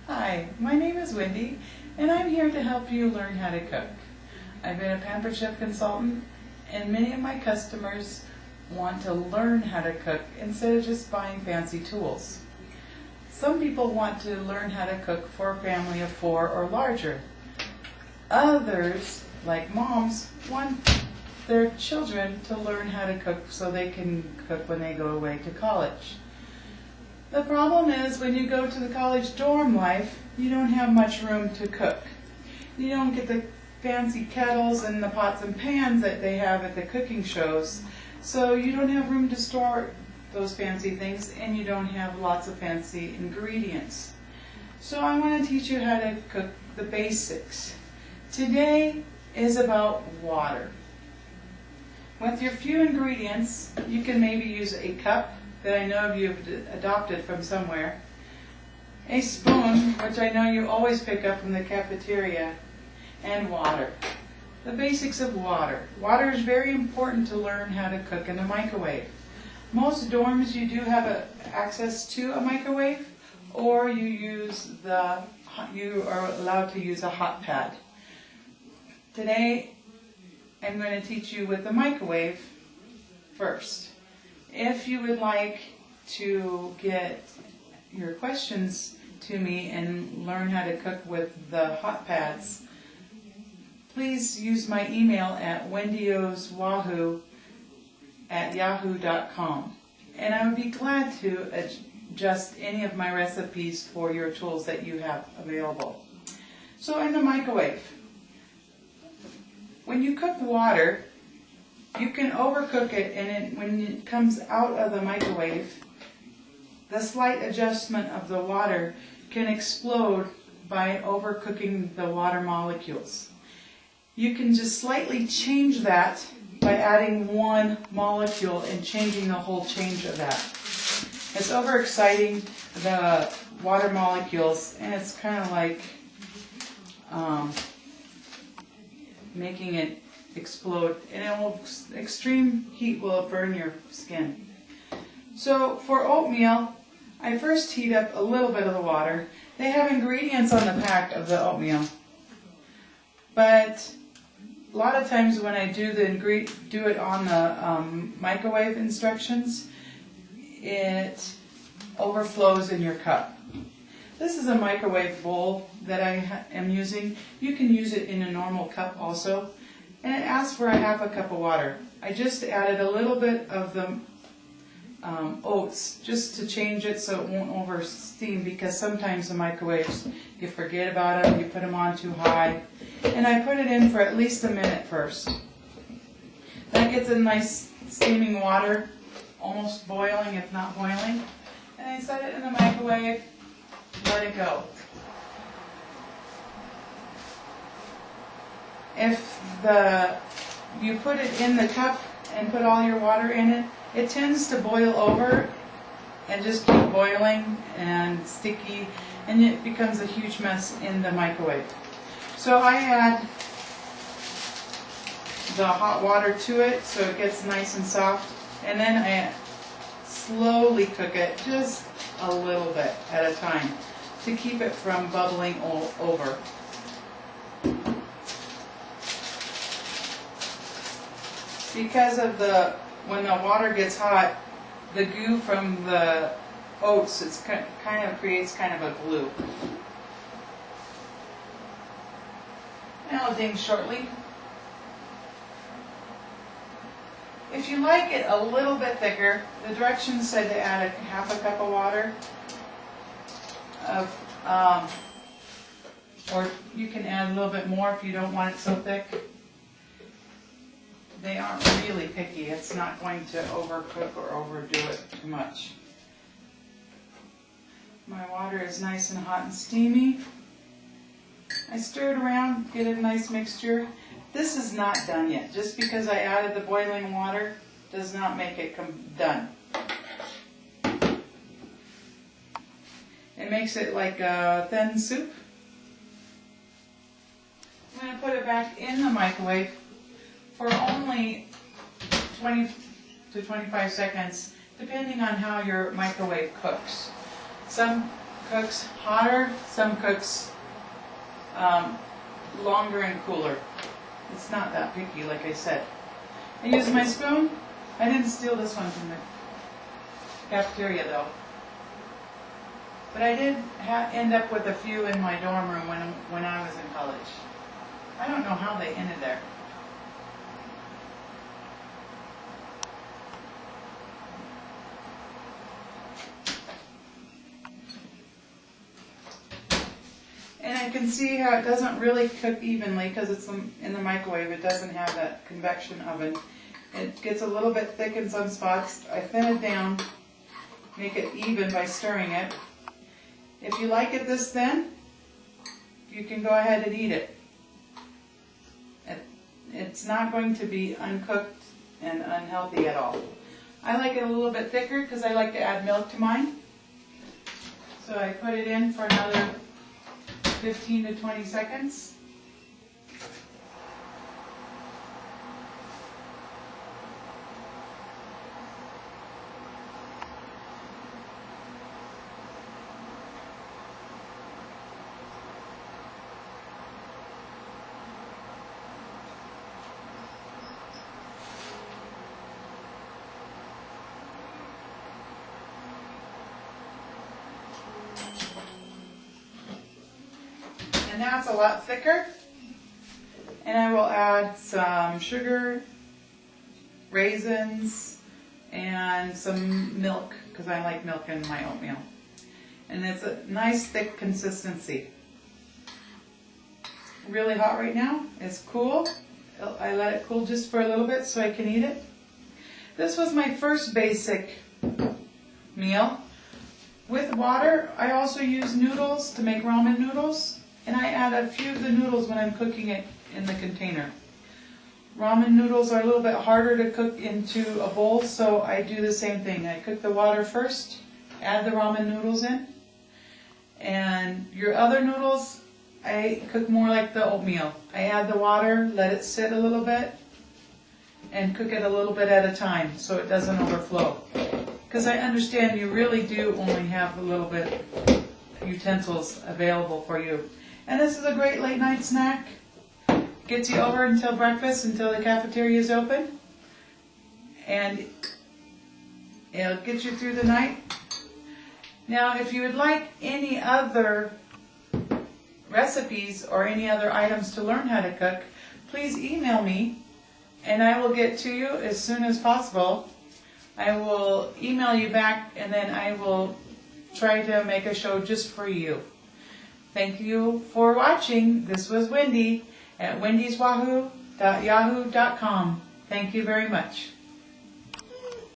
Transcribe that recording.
Hi, my name is Wendy, and I'm here to help you learn how to cook. I've been a Pampered Chef consultant, and many of my customers want to learn how to cook instead of just buying fancy tools. Some people want to learn how to cook for a family of 4 or larger. Others, like moms, want their children to learn how to cook so they can cook when they go away to college. The problem is when you go to the college dorm life, you don't have much room to cook. You don't get the fancy kettles and the pots and pans that they have at the cooking shows, so you don't have room to store those fancy things, and you don't have lots of fancy ingredients. So I want to teach you how to cook the basics. Today is about water. With your few ingredients, you can maybe use a cup that I know you've adopted from somewhere, a spoon, which I know you always pick up from the cafeteria, and water. The basics of water. Water is very important to learn how to cook in a microwave. Most dorms you do have access to a microwave, or you are allowed to use a hot pad. Today I'm going to teach you with the microwave first. If you would like to get your questions to me and learn how to cook with the hot pads, please use my email at wendyoswahoo@yahoo.com, and I would be glad to adjust any of my recipes for your tools that you have available. So in the microwave, when you cook water, you can overcook it, and when it comes out of the microwave, the slight adjustment of the water can explode by overcooking the water molecules. You can just slightly change that by adding one molecule and changing the whole change of that. It's overexciting the water molecules, and it's kind of like making it explode, and extreme heat will burn your skin. So for oatmeal, I first heat up a little bit of the water. They have ingredients on the pack of the oatmeal, but a lot of times when I do it on the microwave instructions, it overflows in your cup. This is a microwave bowl that I am using. You can use it in a normal cup also. And it asks for a half a cup of water. I just added a little bit of the oats just to change it so it won't over steam, because sometimes the microwaves, you forget about them, you put them on too high. And I put it in for at least a minute first. That gets a nice steaming water, almost boiling if not boiling. And I set it in the microwave, let it go. If you put it in the cup and put all your water in it, it tends to boil over and just keep boiling and sticky, and it becomes a huge mess in the microwave. So I add the hot water to it so it gets nice and soft, and then I slowly cook it just a little bit at a time to keep it from bubbling over. Because of when the water gets hot, the goo from the oats, creates kind of a glue. And it'll ding shortly. If you like it a little bit thicker, the directions said to add a half a cup of water. Or you can add a little bit more if you don't want it so thick. They aren't really picky. It's not going to overcook or overdo it too much. My water is nice and hot and steamy. I stir it around, get a nice mixture. This is not done yet. Just because I added the boiling water does not make it done. It makes it like a thin soup. I'm going to put it back in the microwave for only 20 to 25 seconds, depending on how your microwave cooks. Some cooks hotter, some cooks longer and cooler. It's not that picky, like I said. I use my spoon. I didn't steal this one from the cafeteria though. But I did end up with a few in my dorm room when I was in college. I don't know how they ended there. And I can see how it doesn't really cook evenly because it's in the microwave. It doesn't have that convection oven. It gets a little bit thick in some spots. I thin it down, make it even by stirring it. If you like it this thin, you can go ahead and eat it. It's not going to be uncooked and unhealthy at all. I like it a little bit thicker because I like to add milk to mine. So I put it in for another 15 to 20 seconds. And now it's a lot thicker. And I will add some sugar, raisins, and some milk, because I like milk in my oatmeal. And it's a nice thick consistency. Really hot right now. It's cool. I let it cool just for a little bit so I can eat it. This was my first basic meal. With water, I also use noodles to make ramen noodles. And I add a few of the noodles when I'm cooking it in the container. Ramen noodles are a little bit harder to cook into a bowl, so I do the same thing. I cook the water first, add the ramen noodles in. And your other noodles, I cook more like the oatmeal. I add the water, let it sit a little bit, and cook it a little bit at a time so it doesn't overflow. Because I understand you really do only have a little bit utensils available for you. And this is a great late night snack. Gets you over until breakfast, until the cafeteria is open. And it'll get you through the night. Now, if you would like any other recipes or any other items to learn how to cook, please email me and I will get to you as soon as possible. I will email you back and then I will try to make a show just for you. Thank you for watching. This was Wendy at wendyswahoo.yahoo.com. Thank you very much.